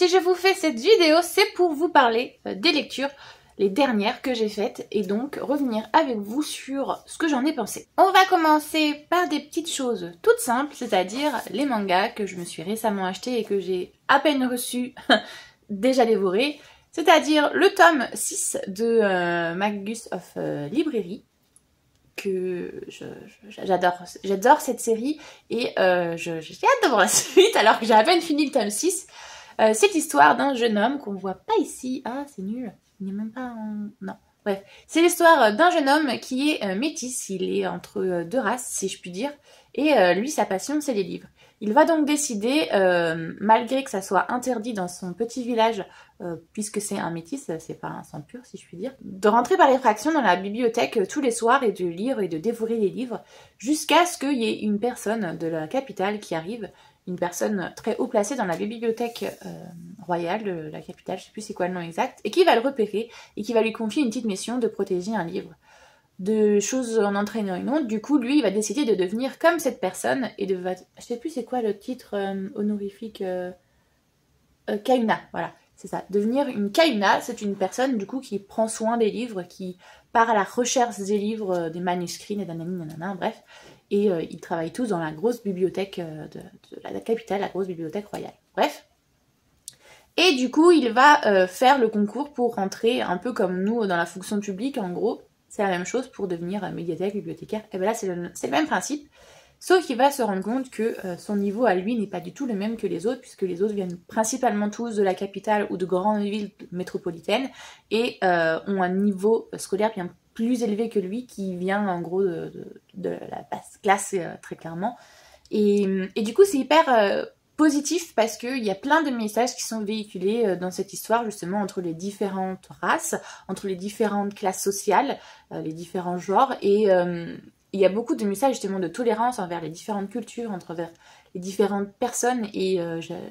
si je vous fais cette vidéo, c'est pour vous parler des lectures, les dernières que j'ai faites, et donc revenir avec vous sur ce que j'en ai pensé. On va commencer par des petites choses toutes simples, c'est-à-dire les mangas que je me suis récemment achetés et que j'ai à peine reçus, déjà dévorés, c'est-à-dire le tome 6 de Magus of Librairie, que j'adore cette série et j'ai hâte de voir la suite alors que j'ai à peine fini le tome 6. C'est l'histoire d'un jeune homme qu'on voit pas ici. Ah, c'est nul. Il n'est même pas en... Non. Bref. C'est l'histoire d'un jeune homme qui est métis. Il est entre deux races, si je puis dire. Et lui, sa passion, c'est les livres. Il va donc décider, malgré que ça soit interdit dans son petit village, puisque c'est un métis, c'est pas un sang pur, si je puis dire, de rentrer par effraction dans la bibliothèque tous les soirs et de lire et de dévorer les livres, jusqu'à ce qu'il y ait une personne de la capitale qui arrive, une personne très haut placée dans la bibliothèque royale de la capitale, je sais plus c'est quoi le nom exact, et qui va le repérer et qui va lui confier une petite mission de protéger un livre. De choses en entraînant une autre, du coup lui il va décider de devenir comme cette personne et de... Je sais plus c'est quoi le titre honorifique, Kaina, voilà, c'est ça, devenir une Kaina, c'est une personne du coup qui prend soin des livres, qui part à la recherche des livres, des manuscrits, nanana, bref, et ils travaillent tous dans la grosse bibliothèque de la capitale, la grosse bibliothèque royale, bref. Et du coup il va faire le concours pour rentrer un peu comme nous dans la fonction publique en gros. C'est la même chose pour devenir médiathèque, bibliothécaire. Et bien là, c'est le même principe. Sauf qu'il va se rendre compte que son niveau à lui n'est pas du tout le même que les autres, puisque les autres viennent principalement tous de la capitale ou de grandes villes métropolitaines et ont un niveau scolaire bien plus élevé que lui, qui vient en gros de la basse classe très clairement. Et du coup, c'est hyper... positif parce qu'il y a plein de messages qui sont véhiculés dans cette histoire justement entre les différentes races, entre les différentes classes sociales, les différents genres et il y a beaucoup de messages justement de tolérance envers les différentes cultures, envers les différentes personnes et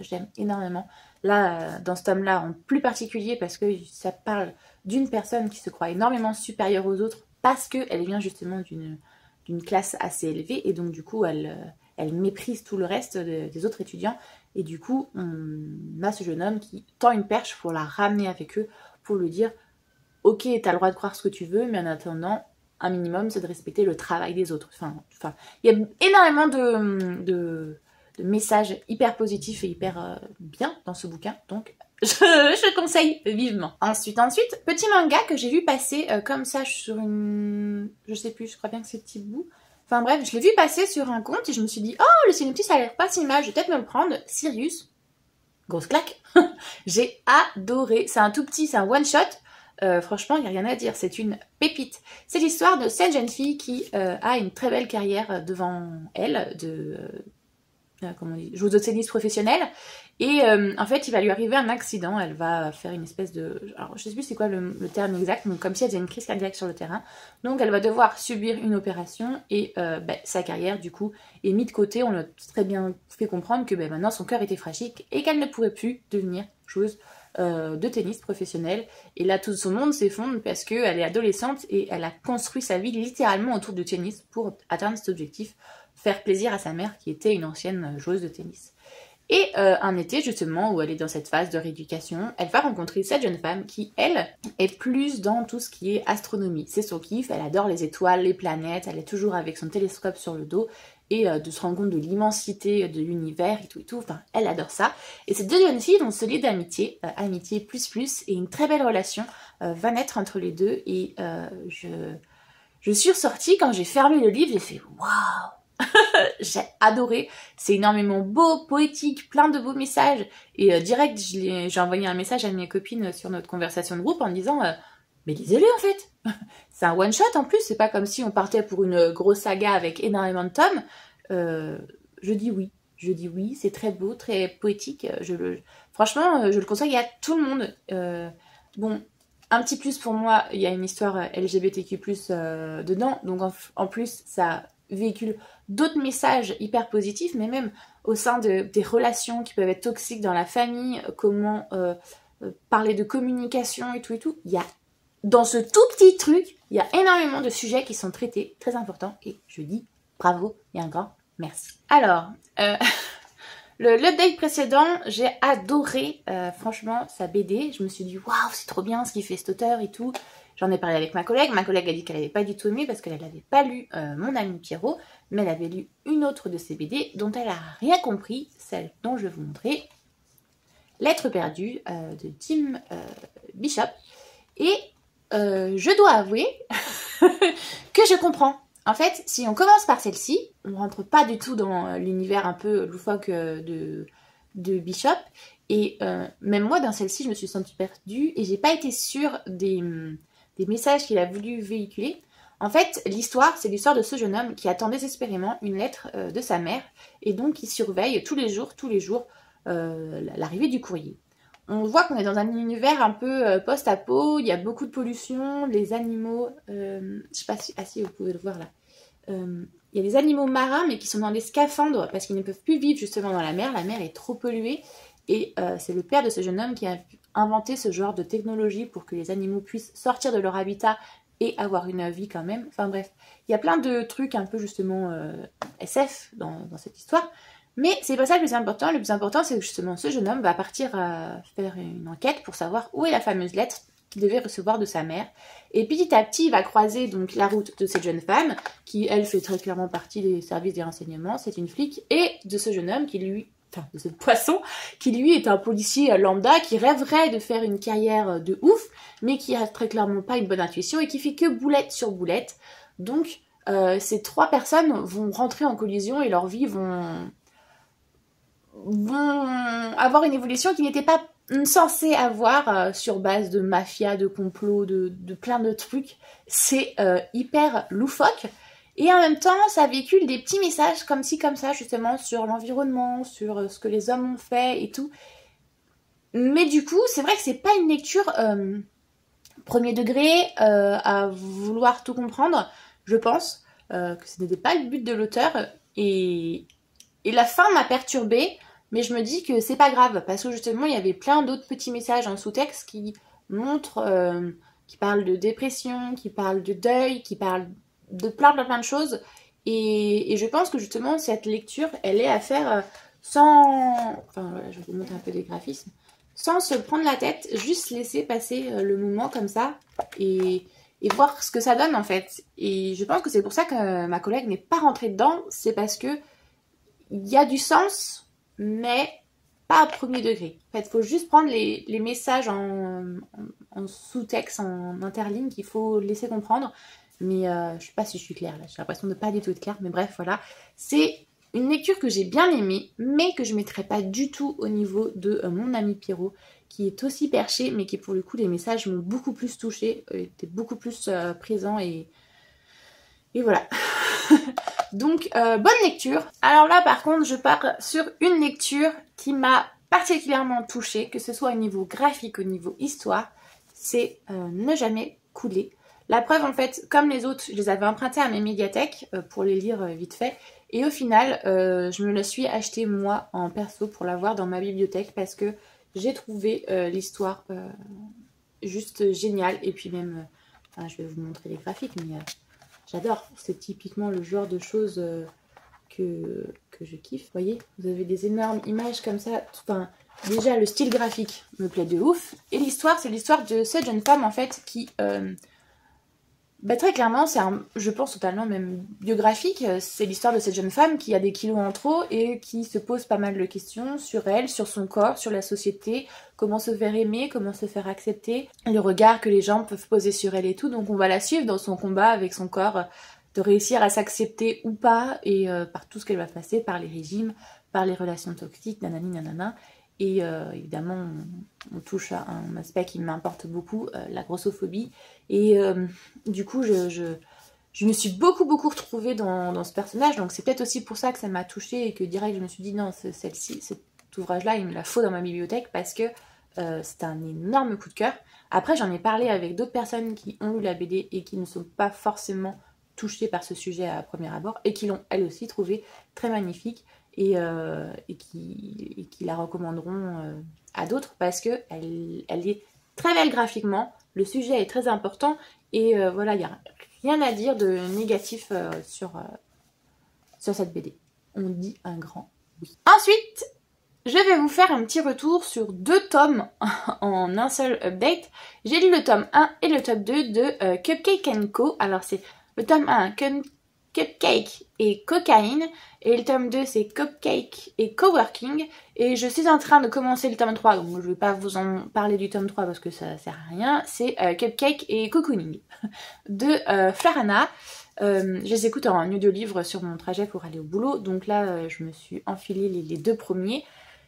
j'aime énormément. Là, dans ce tome-là en plus particulier parce que ça parle d'une personne qui se croit énormément supérieure aux autres parce qu'elle vient justement d'une classe assez élevée et donc du coup elle méprise tout le reste des autres étudiants. Et du coup, on a ce jeune homme qui tend une perche pour la ramener avec eux, pour lui dire « Ok, t'as le droit de croire ce que tu veux, mais en attendant, un minimum, c'est de respecter le travail des autres. » Enfin, il y a énormément de messages hyper positifs et hyper bien dans ce bouquin. Donc, je conseille vivement. Ensuite, petit manga que j'ai vu passer comme ça sur une... Je sais plus, je crois bien que c'est Thibaut. Enfin bref, je l'ai vu passer sur un compte et je me suis dit « Oh, le synopsis ça a l'air pas si mal, je vais peut-être me le prendre. » Sirius, grosse claque. J'ai adoré. C'est un tout petit, c'est un one-shot. Franchement, il n'y a rien à dire. C'est une pépite. C'est l'histoire de cette jeune fille qui a une très belle carrière devant elle, comment on dit, joueuse de tennis professionnelle. Et en fait, il va lui arriver un accident. Elle va faire une espèce de... Alors, je sais plus c'est quoi le terme exact, mais comme si elle faisait une crise cardiaque sur le terrain. Donc, elle va devoir subir une opération et sa carrière, du coup, est mise de côté. On l'a très bien fait comprendre que maintenant, son cœur était fragile et qu'elle ne pourrait plus devenir joueuse de tennis professionnelle. Et là, tout son monde s'effondre parce qu'elle est adolescente et elle a construit sa vie littéralement autour du tennis pour atteindre cet objectif, faire plaisir à sa mère qui était une ancienne joueuse de tennis. Et un été justement où elle est dans cette phase de rééducation, elle va rencontrer cette jeune femme qui, elle, est plus dans tout ce qui est astronomie. C'est son kiff, elle adore les étoiles, les planètes, elle est toujours avec son télescope sur le dos et de se rendre compte de l'immensité de l'univers et tout, enfin elle adore ça. Et ces deux jeunes filles vont se lier d'amitié, amitié plus, et une très belle relation va naître entre les deux et je suis ressortie quand j'ai fermé le livre, j'ai fait « Waouh !» J'ai adoré, c'est énormément beau, poétique, plein de beaux messages et direct j'ai envoyé un message à mes copines sur notre conversation de groupe en disant mais lisez-le en fait, c'est un one shot en plus, c'est pas comme si on partait pour une grosse saga avec énormément de tomes. Je dis oui, c'est très beau, très poétique, franchement je le conseille à tout le monde. Bon, un petit plus pour moi, il y a une histoire LGBTQ+, dedans, donc en plus ça véhicule d'autres messages hyper positifs, mais même au sein des relations qui peuvent être toxiques dans la famille, comment parler de communication et tout, il y a, dans ce tout petit truc, il y a énormément de sujets qui sont traités, très importants, et je dis bravo et un grand merci. Alors, L'update précédent, j'ai adoré, franchement, sa BD. Je me suis dit, waouh, c'est trop bien ce qu'il fait cet auteur et tout. J'en ai parlé avec ma collègue. Ma collègue a dit qu'elle n'avait pas du tout aimé parce qu'elle n'avait pas lu Mon ami Pierrot, mais elle avait lu une autre de ses BD dont elle n'a rien compris, celle dont je vais vous montrer. Lettre perdue de Tim Bishop. Et je dois avouer que je comprends. En fait, si on commence par celle-ci, on rentre pas du tout dans l'univers un peu loufoque de Bishop. Et même moi, dans celle-ci, je me suis sentie perdue et j'ai pas été sûre des messages qu'il a voulu véhiculer. En fait, l'histoire, c'est l'histoire de ce jeune homme qui attend désespérément une lettre de sa mère et donc qui surveille tous les jours, l'arrivée du courrier. On voit qu'on est dans un univers un peu post-apo, il y a beaucoup de pollution, les animaux, je sais pas si vous pouvez le voir là, il y a des animaux marins mais qui sont dans des scaphandres parce qu'ils ne peuvent plus vivre justement dans la mer est trop polluée et c'est le père de ce jeune homme qui a inventé ce genre de technologie pour que les animaux puissent sortir de leur habitat et avoir une vie quand même, enfin bref, il y a plein de trucs un peu justement SF dans cette histoire. Mais c'est pas ça le plus important. Le plus important, c'est que justement, ce jeune homme va partir faire une enquête pour savoir où est la fameuse lettre qu'il devait recevoir de sa mère. Et petit à petit, il va croiser donc la route de cette jeune femme, qui, elle, fait très clairement partie des services des renseignements. C'est une flic. Et de ce jeune homme qui, lui, enfin, de ce poisson, qui, lui, est un policier lambda, qui rêverait de faire une carrière de ouf, mais qui a très clairement pas une bonne intuition et qui fait que boulette sur boulette. Donc, ces trois personnes vont rentrer en collision et leurs vies vont avoir une évolution qui n'était pas censée avoir sur base de mafia, de complot, de plein de trucs. C'est hyper loufoque. Et en même temps, ça véhicule des petits messages comme ci, comme ça, justement, sur l'environnement, sur ce que les hommes ont fait et tout. Mais du coup, c'est vrai que c'est pas une lecture premier degré à vouloir tout comprendre, je pense, que ce n'était pas le but de l'auteur. Et la fin m'a perturbée. Mais je me dis que c'est pas grave, parce que justement, il y avait plein d'autres petits messages en sous-texte qui montrent, qui parlent de dépression, qui parlent de deuil, qui parlent de plein de choses. Et je pense que justement, cette lecture, elle est à faire sans... Enfin, voilà, je vais vous montrer un peu des graphismes. Sans se prendre la tête, juste laisser passer le moment comme ça et voir ce que ça donne, en fait. Et je pense que c'est pour ça que ma collègue n'est pas rentrée dedans, c'est parce que il y a du sens, mais pas à premier degré. En fait, il faut juste prendre les messages en sous-texte, en interligne, qu'il faut laisser comprendre. Mais je ne sais pas si je suis claire là, j'ai l'impression de pas du tout être claire. Mais bref, voilà. C'est une lecture que j'ai bien aimée, mais que je ne mettrai pas du tout au niveau de Mon ami Pierrot, qui est aussi perché, mais qui pour le coup, les messages m'ont beaucoup plus touchée, étaient beaucoup plus présents et voilà. Donc, bonne lecture. Alors là, par contre, je pars sur une lecture qui m'a particulièrement touchée, que ce soit au niveau graphique, au niveau histoire, c'est Ne jamais couler. La preuve, en fait, comme les autres, je les avais empruntés à mes médiathèques pour les lire vite fait. Et au final, je me le suis acheté moi en perso pour l'avoir dans ma bibliothèque parce que j'ai trouvé l'histoire juste géniale. Et puis même, enfin, je vais vous montrer les graphiques, mais... j'adore, c'est typiquement le genre de choses que je kiffe. Vous voyez, vous avez des énormes images comme ça. Enfin, déjà, le style graphique me plaît de ouf. Et l'histoire, c'est l'histoire de cette jeune femme, en fait, qui... très clairement, c'est je pense totalement même biographique. C'est l'histoire de cette jeune femme qui a des kilos en trop et qui se pose pas mal de questions sur elle, sur son corps, sur la société, comment se faire aimer, comment se faire accepter, le regard que les gens peuvent poser sur elle et tout. Donc on va la suivre dans son combat avec son corps, de réussir à s'accepter ou pas, et par tout ce qu'elle va passer, par les régimes, par les relations toxiques, nanani nanana. Et évidemment, on touche à un aspect qui m'importe beaucoup, la grossophobie. Et du coup, je me suis beaucoup retrouvée dans ce personnage. Donc c'est peut-être aussi pour ça que ça m'a touchée et que direct je me suis dit non, cet ouvrage-là, il me la faut dans ma bibliothèque parce que c'est un énorme coup de cœur. Après, j'en ai parlé avec d'autres personnes qui ont lu la BD et qui ne sont pas forcément touchées par ce sujet à premier abord et qui l'ont elles aussi trouvé très magnifique. Et qui la recommanderont à d'autres parce qu'elle est très belle graphiquement, le sujet est très important et voilà, il n'y a rien à dire de négatif sur cette BD. On dit un grand oui. Ensuite, je vais vous faire un petit retour sur 2 tomes en un seul update. J'ai lu le tome 1 et le tome 2 de Cupcake & Co. Alors c'est le tome 1, Cupcake et Cocaïne, et le tome 2 c'est Cupcake et Coworking, et je suis en train de commencer le tome 3, donc je vais pas vous en parler du tome 3 parce que ça sert à rien. C'est Cupcake et Cocooning de Flarana. Je les écoute en audio-livre sur mon trajet pour aller au boulot, donc là je me suis enfilé les 2 premiers.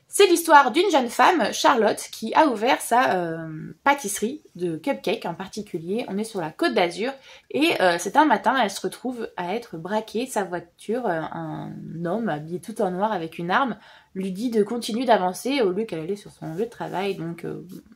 C'est l'histoire d'une jeune femme, Charlotte, qui a ouvert sa pâtisserie de cupcakes en particulier. On est sur la Côte d'Azur et c'est un matin, elle se retrouve à être braquée. Sa voiture, un homme habillé tout en noir avec une arme, lui dit de continuer d'avancer au lieu qu'elle allait sur son lieu de travail. Donc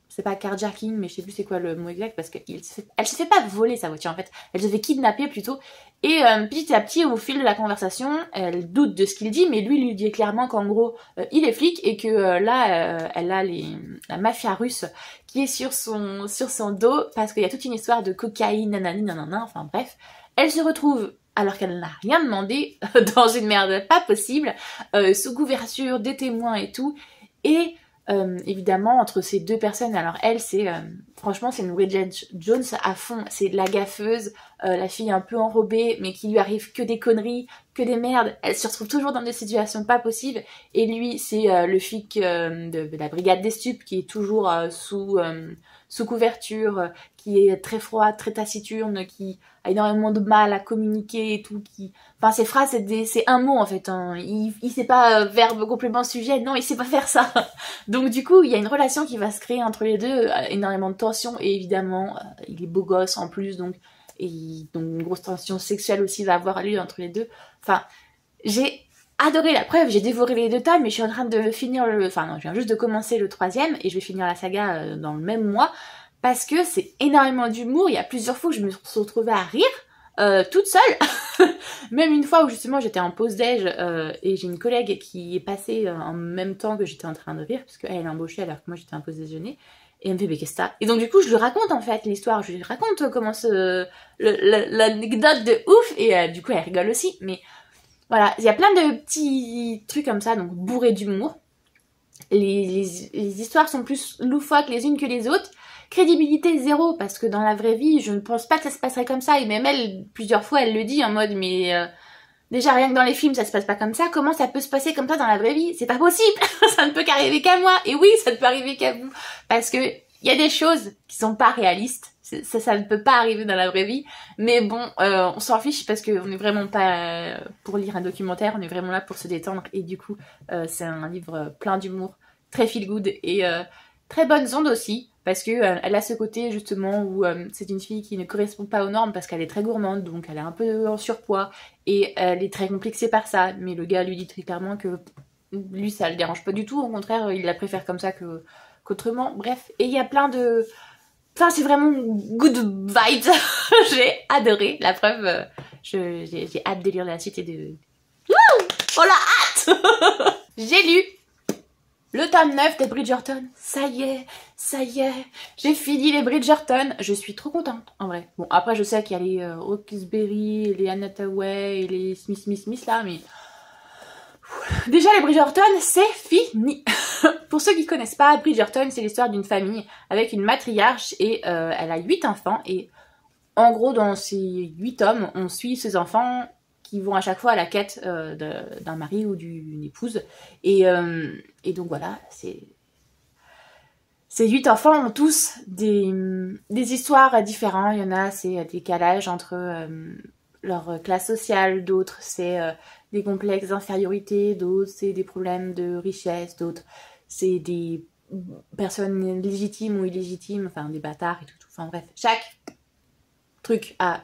c'est pas carjacking, mais je sais plus c'est quoi le mot exact, parce qu'elle se fait pas voler sa voiture en fait, elle se fait kidnapper plutôt. Et petit à petit, au fil de la conversation, elle doute de ce qu'il dit, mais lui dit clairement qu'en gros, il est flic et que là, elle a la mafia russe qui est sur son dos, parce qu'il y a toute une histoire de cocaïne, nanani, nanana, enfin bref. Elle se retrouve, alors qu'elle n'a rien demandé, dans une merde pas possible, sous couverture des témoins et tout, et évidemment entre ces 2 personnes, alors elle c'est franchement c'est une Bridget Jones à fond, c'est la gaffeuse, la fille un peu enrobée mais qui lui arrive que des conneries, que des merdes, elle se retrouve toujours dans des situations pas possibles, et lui c'est le flic de la brigade des stupes qui est toujours sous couverture, qui est très froid, très taciturne, qui a énormément de mal à communiquer et tout, enfin ses phrases c'est un mot en fait, hein. Il sait pas verbe, complément, sujet, non il sait pas faire ça. Donc du coup il y a une relation qui va se créer entre les 2, énormément de tension, et évidemment il est beau gosse en plus, donc une grosse tension sexuelle aussi va avoir lieu entre les 2. Enfin j'ai adoré, la preuve, j'ai dévoré les 2 tomes, mais je suis en train de finir enfin non, je viens juste de commencer le 3e et je vais finir la saga dans le même mois, parce que c'est énormément d'humour. Il y a plusieurs fois que je me suis retrouvée à rire toute seule. Même une fois où justement j'étais en pause déj et j'ai une collègue qui est passée en même temps que j'étais en train de rire, parce qu'elle est embauchée alors que moi j'étais en pause déjeuner, et elle me fait mais qu'est-ce que ça, et donc du coup je lui raconte en fait l'histoire, je lui raconte comment l'anecdote de ouf, et du coup elle rigole aussi. Mais voilà, il y a plein de petits trucs comme ça, donc bourrés d'humour. Les histoires sont plus loufoques les unes que les autres. Crédibilité 0, parce que dans la vraie vie, je ne pense pas que ça se passerait comme ça. Et même elle, plusieurs fois, elle le dit en mode, mais déjà rien que dans les films, ça se passe pas comme ça. Comment ça peut se passer comme ça dans la vraie vie? C'est pas possible. Ça ne peut qu'arriver qu'à moi. Et oui, ça ne peut arriver qu'à vous. Parce que il y a des choses qui sont pas réalistes. Ça ne peut pas arriver dans la vraie vie. Mais bon, on s'en fiche parce qu'on n'est vraiment pas pour lire un documentaire. On est vraiment là pour se détendre. Et du coup, c'est un livre plein d'humour, très feel good et très bonnes ondes aussi. Parce que elle a ce côté justement où c'est une fille qui ne correspond pas aux normes parce qu'elle est très gourmande, donc elle est un peu en surpoids et elle est très complexée par ça. Mais le gars lui dit très clairement que lui ça le dérange pas du tout, au contraire il la préfère comme ça qu'autrement. Bref, et il y a plein de... Enfin c'est vraiment good vibes. J'ai adoré, la preuve, j'ai hâte de lire la suite et de... Wouh, oh la hâte. J'ai lu le tome 9 des Bridgerton. Ça y est, j'ai fini les Bridgerton. Je suis trop contente, en vrai. Bon, après, je sais qu'il y a les Hawkesbury, les Anne Hathaway, et les Smith là, mais... Déjà, les Bridgerton, c'est fini. Pour ceux qui connaissent pas, Bridgerton, c'est l'histoire d'une famille avec une matriarche et elle a 8 enfants. Et en gros, dans ces 8 tomes, on suit ces enfants qui vont à chaque fois à la quête d'un mari ou d'une épouse. Et donc voilà, ces 8 enfants ont tous des histoires différentes. Il y en a, c'est des décalages entre leur classe sociale, d'autres c'est des complexes d'infériorité, d'autres c'est des problèmes de richesse, d'autres c'est des personnes légitimes ou illégitimes, enfin des bâtards et tout. Enfin bref, chaque truc a...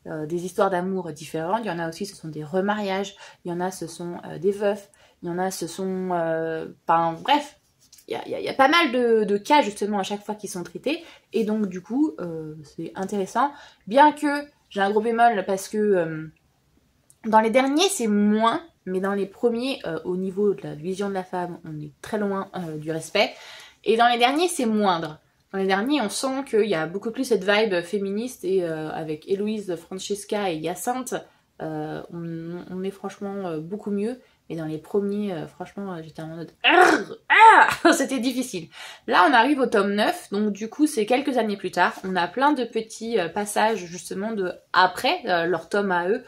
des histoires d'amour différentes. Il y en a aussi, ce sont des remariages. Il y en a, ce sont des veufs. Il y en a, ce sont... Enfin, bref, il y a pas mal de cas, justement, à chaque fois qui sont traités. Et donc, du coup, c'est intéressant. Bien que j'ai un gros bémol, parce que dans les derniers, c'est moins. Mais dans les premiers, au niveau de la vision de la femme, on est très loin du respect. Et dans les derniers, c'est moindre. Dans les derniers, on sent qu'il y a beaucoup plus cette vibe féministe, et avec Héloïse, Francesca et Hyacinthe, on est franchement beaucoup mieux. Et dans les premiers, franchement, j'étais en mode... C'était difficile. Là, on arrive au tome 9, donc du coup, c'est quelques années plus tard. On a plein de petits passages, justement, de après leur tome à eux.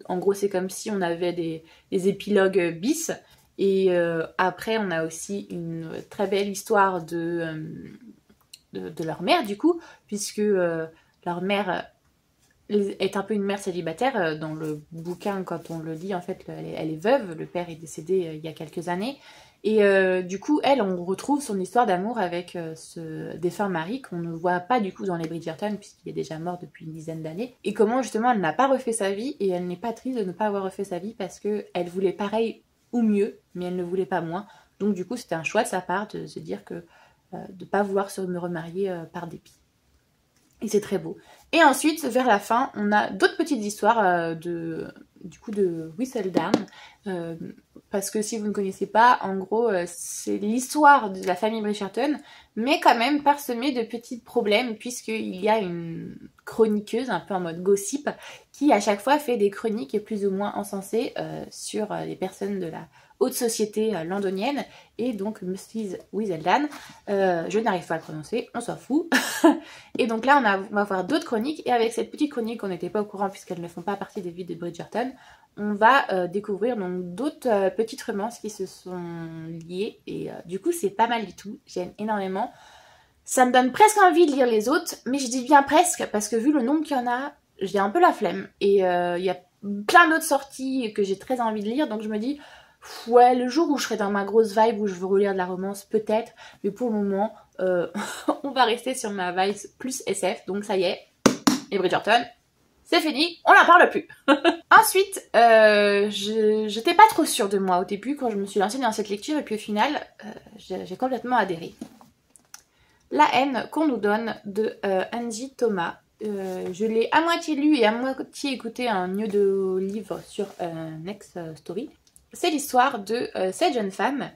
En gros, c'est comme si on avait des épilogues bis. Et après, on a aussi une très belle histoire de leur mère, du coup, puisque leur mère est un peu une mère célibataire. Dans le bouquin, quand on le lit, en fait, elle est veuve. Le père est décédé il y a quelques années. Et du coup, elle, on retrouve son histoire d'amour avec ce défunt mari qu'on ne voit pas du coup dans les Bridgerton puisqu'il est déjà mort depuis une dizaine d'années. Et comment justement elle n'a pas refait sa vie et elle n'est pas triste de ne pas avoir refait sa vie parce qu'elle voulait pareil ou mieux, mais elle ne voulait pas moins. Donc du coup, c'était un choix de sa part de se dire que de ne pas vouloir se remarier par dépit. Et c'est très beau. Et ensuite, vers la fin, on a d'autres petites histoires de Whistledown. Parce que si vous ne connaissez pas, en gros, c'est l'histoire de la famille Bridgerton, mais quand même parsemée de petits problèmes, puisqu'il y a une chroniqueuse, un peu en mode gossip, qui à chaque fois fait des chroniques plus ou moins encensées sur les personnes de la haute société londonienne, et donc Mrs. Whistledown. Je n'arrive pas à le prononcer, on s'en fout. Et donc là, on va voir d'autres chroniques, et avec cette petite chronique, on n'était pas au courant puisqu'elles ne font pas partie des vies de Bridgerton, on va découvrir donc d'autres petites romances qui se sont liées, et du coup, c'est pas mal du tout, j'aime énormément. Ça me donne presque envie de lire les autres, mais je dis bien presque, parce que vu le nombre qu'il y en a, j'ai un peu la flemme, et il y a plein d'autres sorties que j'ai très envie de lire, donc je me dis... Ouais, le jour où je serai dans ma grosse vibe, où je veux relire de la romance, peut-être. Mais pour le moment, on va rester sur ma vibe plus SF. Donc ça y est, les Bridgerton, c'est fini, on n'en parle plus. Ensuite, j'étais pas trop sûre de moi au début quand je me suis lancée dans cette lecture. Et puis au final, j'ai complètement adhéré. La haine qu'on nous donne de Angie Thomas. Je l'ai à moitié lu et à moitié écouté un audio-livre sur Next Story. C'est l'histoire de cette jeune femme,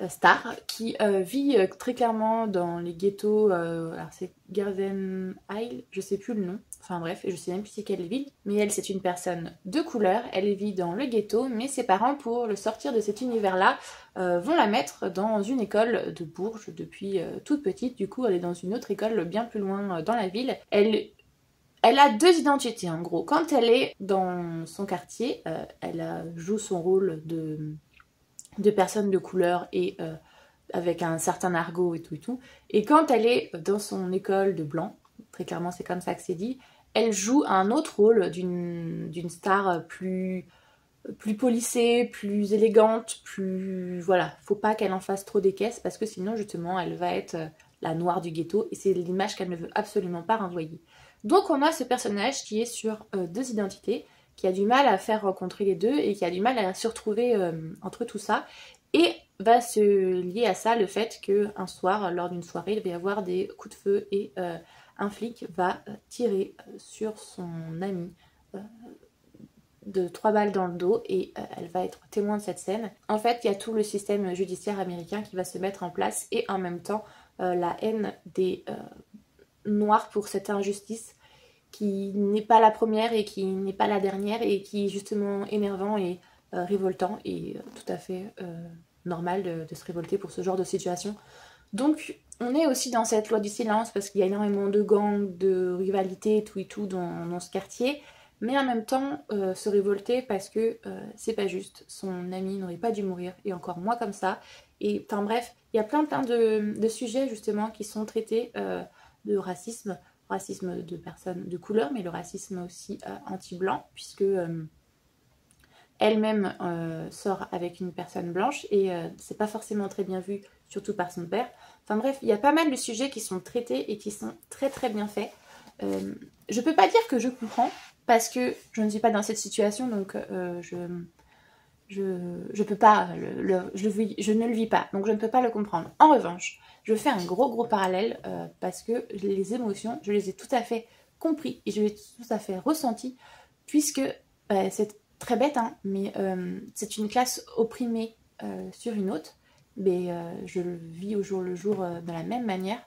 Star, qui vit très clairement dans les ghettos, alors c'est Garden Isle, je sais plus le nom, enfin bref, je sais même plus c'est quelle ville, mais elle c'est une personne de couleur, elle vit dans le ghetto, mais ses parents pour le sortir de cet univers-là vont la mettre dans une école de Bourges depuis toute petite, du coup elle est dans une autre école bien plus loin dans la ville. Elle a deux identités en gros. Quand elle est dans son quartier, elle joue son rôle de personne de couleur et avec un certain argot et tout et tout. Et quand elle est dans son école de blanc, très clairement c'est comme ça que c'est dit, elle joue un autre rôle d'une star plus polissée, plus élégante, plus... Voilà, faut pas qu'elle en fasse trop des caisses parce que sinon justement elle va être la noire du ghetto et c'est l'image qu'elle ne veut absolument pas renvoyer. Donc on a ce personnage qui est sur deux identités, qui a du mal à faire rencontrer les deux et qui a du mal à se retrouver entre tout ça. Et va se lier à ça le fait qu'un soir, lors d'une soirée, il va y avoir des coups de feu et un flic va tirer sur son amie de 3 balles dans le dos et elle va être témoin de cette scène. En fait, il y a tout le système judiciaire américain qui va se mettre en place et en même temps la haine des... noir pour cette injustice qui n'est pas la première et qui n'est pas la dernière et qui est justement énervant et révoltant et tout à fait normal de se révolter pour ce genre de situation. Donc on est aussi dans cette loi du silence parce qu'il y a énormément de gangs, de rivalités, tout et tout dans ce quartier, mais en même temps se révolter parce que c'est pas juste, son ami n'aurait pas dû mourir et encore moins comme ça. Et enfin bref, il y a plein de sujets justement qui sont traités de racisme de personnes de couleur, mais le racisme aussi anti-blanc, puisque elle-même sort avec une personne blanche et c'est pas forcément très bien vu, surtout par son père. Enfin bref, il y a pas mal de sujets qui sont traités et qui sont très très bien faits. Je peux pas dire que je comprends, parce que je ne suis pas dans cette situation, donc je peux pas, je ne le vis pas, donc je ne peux pas le comprendre. En revanche, je fais un gros parallèle parce que les émotions, je les ai tout à fait compris et je les ai tout à fait ressenties, puisque c'est très bête, hein, mais c'est une classe opprimée sur une autre, mais je le vis au jour le jour de la même manière.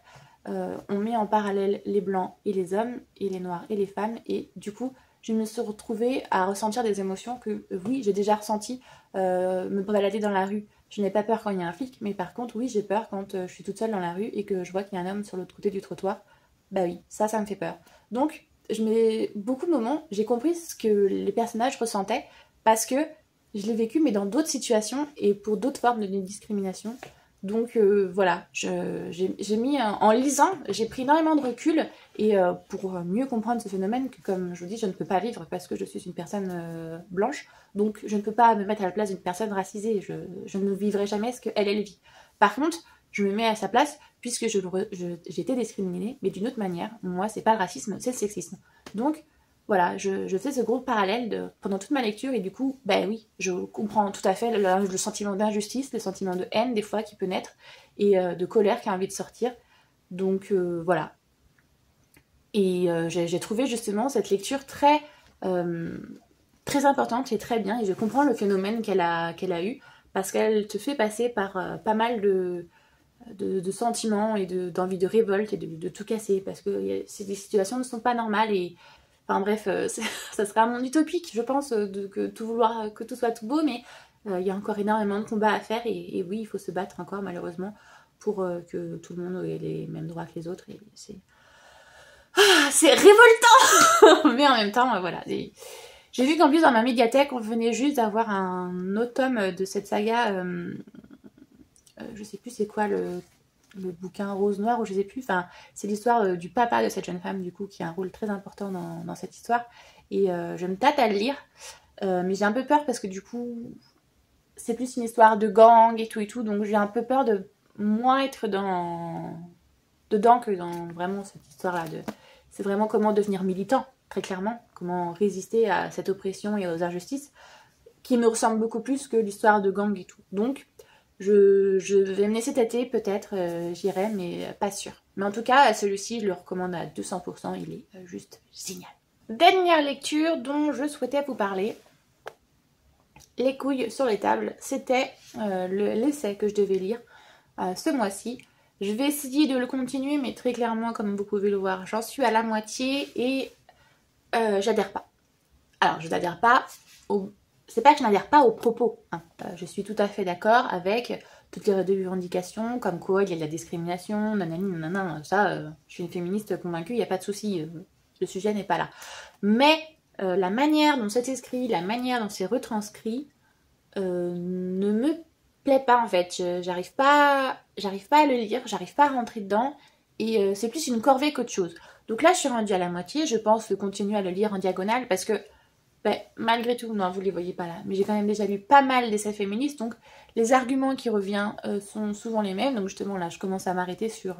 On met en parallèle les blancs et les hommes, et les noirs et les femmes, et du coup, je me suis retrouvée à ressentir des émotions que, oui, j'ai déjà ressenties, me balader dans la rue. Je n'ai pas peur quand il y a un flic, mais par contre, oui, j'ai peur quand je suis toute seule dans la rue et que je vois qu'il y a un homme sur l'autre côté du trottoir. Bah oui, ça me fait peur. Donc, beaucoup de moments, j'ai compris ce que les personnages ressentaient parce que je l'ai vécu, mais dans d'autres situations et pour d'autres formes de discrimination. Donc voilà, j'ai mis, en lisant, j'ai pris énormément de recul et pour mieux comprendre ce phénomène que, comme je vous dis, je ne peux pas vivre parce que je suis une personne blanche, donc je ne peux pas me mettre à la place d'une personne racisée, je ne vivrai jamais ce qu'elle vit. Par contre, je me mets à sa place puisque j'ai été discriminée, mais d'une autre manière. Moi, c'est pas le racisme, c'est le sexisme. Donc voilà, je fais ce gros parallèle pendant toute ma lecture et du coup, ben oui, je comprends tout à fait le sentiment d'injustice, le sentiment de haine des fois qui peut naître et de colère qui a envie de sortir. Donc voilà. Et j'ai trouvé justement cette lecture très importante et très bien et je comprends le phénomène qu'elle a eu parce qu'elle te fait passer par pas mal de sentiments et d'envie de révolte et de tout casser parce que des situations ne sont pas normales et enfin bref, ça serait un monde utopique, je pense, que tout soit tout beau, mais il y a encore énormément de combats à faire et oui, il faut se battre encore malheureusement pour que tout le monde ait les mêmes droits que les autres. Et c'est révoltant. Mais en même temps, voilà. J'ai vu qu'en plus dans ma médiathèque, on venait juste d'avoir un autre tome de cette saga. Je sais plus c'est quoi le bouquin rose noir ou je sais plus, enfin c'est l'histoire du papa de cette jeune femme du coup qui a un rôle très important dans cette histoire et je me tâte à le lire mais j'ai un peu peur parce que du coup c'est plus une histoire de gang et tout donc j'ai un peu peur de moins être dedans que dans vraiment cette histoire là c'est vraiment comment devenir militant très clairement, comment résister à cette oppression et aux injustices qui me ressemble beaucoup plus que l'histoire de gang et tout donc je vais me laisser tâter, peut-être, j'irai, mais pas sûr. Mais en tout cas, celui-ci, je le recommande à 200%, il est juste génial. Dernière lecture dont je souhaitais vous parler, Les couilles sur les tables, c'était l'essai que je devais lire ce mois-ci. Je vais essayer de le continuer, mais très clairement, comme vous pouvez le voir, j'en suis à la moitié et j'adhère pas. Alors, je n'adhère pas au... C'est pas que je n'adhère pas aux propos. Hein. Je suis tout à fait d'accord avec toutes les revendications, comme quoi il y a de la discrimination, nanani, nanana, ça, je suis une féministe convaincue, il n'y a pas de souci, le sujet n'est pas là. Mais la manière dont c'est écrit, la manière dont c'est retranscrit, ne me plaît pas en fait. J'arrive pas à le lire, j'arrive pas à rentrer dedans, et c'est plus une corvée qu'autre chose. Donc là, je suis rendue à la moitié, je pense continuer à le lire en diagonale, parce que malgré tout, non, vous les voyez pas là, mais j'ai quand même déjà lu pas mal d'essais féministes, donc les arguments qui reviennent sont souvent les mêmes, donc justement là je commence à m'arrêter sur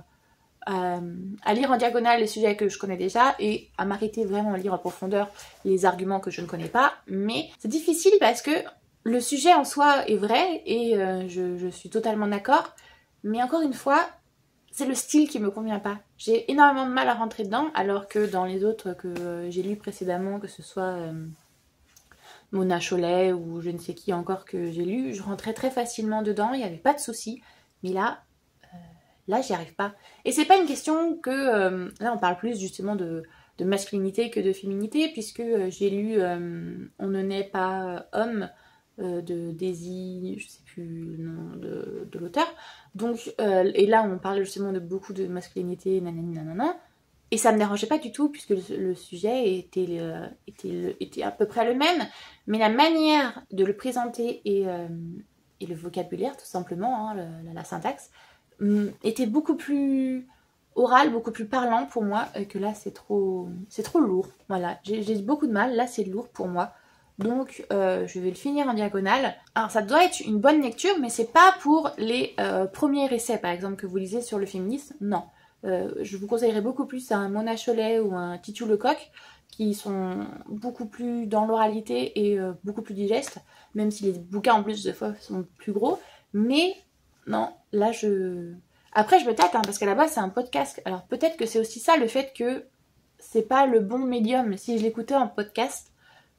à lire en diagonale les sujets que je connais déjà et à m'arrêter vraiment à lire en profondeur les arguments que je ne connais pas, mais c'est difficile parce que le sujet en soi est vrai et je suis totalement d'accord, mais encore une fois, c'est le style qui me convient pas. J'ai énormément de mal à rentrer dedans, alors que dans les autres que j'ai lus précédemment, que ce soit Mona Chollet ou je ne sais qui encore que j'ai lu, je rentrais très facilement dedans, il n'y avait pas de souci. Mais là j'y arrive pas. Et c'est pas une question que... là on parle plus justement de masculinité que de féminité, puisque j'ai lu On ne naît pas homme de Daisy, je sais plus le nom de l'auteur. Donc, et là on parle justement de beaucoup de masculinité, nanani nanana. Et ça me dérangeait pas du tout puisque le sujet était à peu près le même, mais la manière de le présenter et le vocabulaire tout simplement, hein, la syntaxe, était beaucoup plus oral, beaucoup plus parlant pour moi que là c'est trop lourd. Voilà, j'ai beaucoup de mal, là c'est lourd pour moi. Donc je vais le finir en diagonale. Alors ça doit être une bonne lecture, mais c'est pas pour les premiers essais par exemple que vous lisez sur le féminisme, non. Je vous conseillerais beaucoup plus un Mona Chollet ou un Titu Lecoq qui sont beaucoup plus dans l'oralité et beaucoup plus digestes, même si les bouquins en plus de fois sont plus gros. Mais non, là après je me tâte hein, parce qu'à la base c'est un podcast. Alors peut-être que c'est aussi ça le fait que c'est pas le bon médium. Si je l'écoutais en podcast,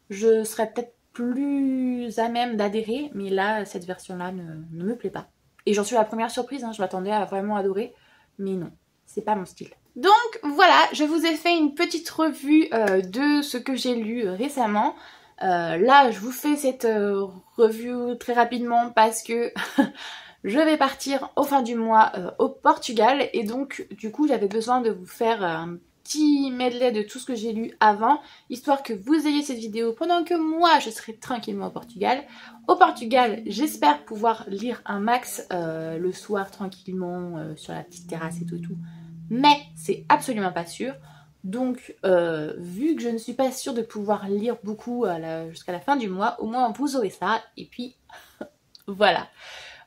je serais peut-être plus à même d'adhérer, mais là cette version-là ne me plaît pas. Et j'en suis la première surprise, hein, je m'attendais à vraiment adorer, mais non. C'est pas mon style. Donc voilà, je vous ai fait une petite revue de ce que j'ai lu récemment. Là, je vous fais cette revue très rapidement parce que je vais partir au fin du mois au Portugal. Et donc, du coup, j'avais besoin de vous faire un petit medley de tout ce que j'ai lu avant, histoire que vous ayez cette vidéo pendant que moi, je serai tranquillement au Portugal. Au Portugal, j'espère pouvoir lire un max le soir tranquillement sur la petite terrasse et tout. Mais c'est absolument pas sûr. Donc, vu que je ne suis pas sûre de pouvoir lire beaucoup jusqu'à la fin du mois, au moins vous aurez ça. Et puis, voilà.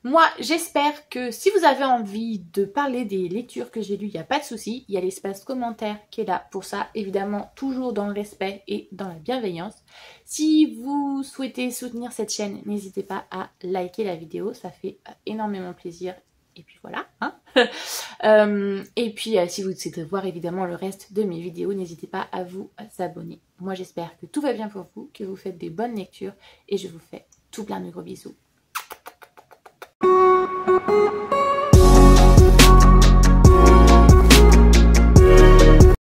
Moi, j'espère que si vous avez envie de parler des lectures que j'ai lues, il n'y a pas de souci. Il y a l'espace commentaire qui est là pour ça, évidemment, toujours dans le respect et dans la bienveillance. Si vous souhaitez soutenir cette chaîne, n'hésitez pas à liker la vidéo, ça fait énormément plaisir. Et puis voilà, hein. Et puis si vous souhaitez voir évidemment le reste de mes vidéos, n'hésitez pas à vous abonner. Moi j'espère que tout va bien pour vous, que vous faites des bonnes lectures et je vous fais tout plein de gros bisous.